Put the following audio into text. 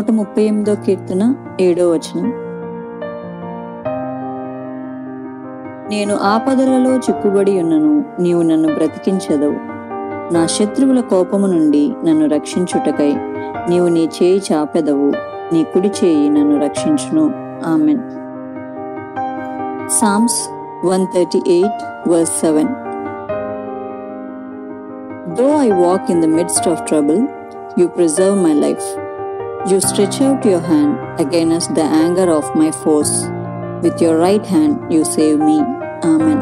138వ కీర్తన 7వ వచనం. నేను ఆపదలలో చిక్కుబడి ఉన్నను, నీవు నన్ను బ్రతికించెదవు. నా శత్రువుల కోపము నుండి నన్ను రక్షించుటకై నీవు నీ చేయి చాపెదవు, నీ కుడి చేయి నన్ను రక్షించును. Amen. Psalms 138 verse 7. Though I walk in the midst of trouble, you preserve my life. You stretch out your hand against the anger of my foes. With your right hand you save me. Amen.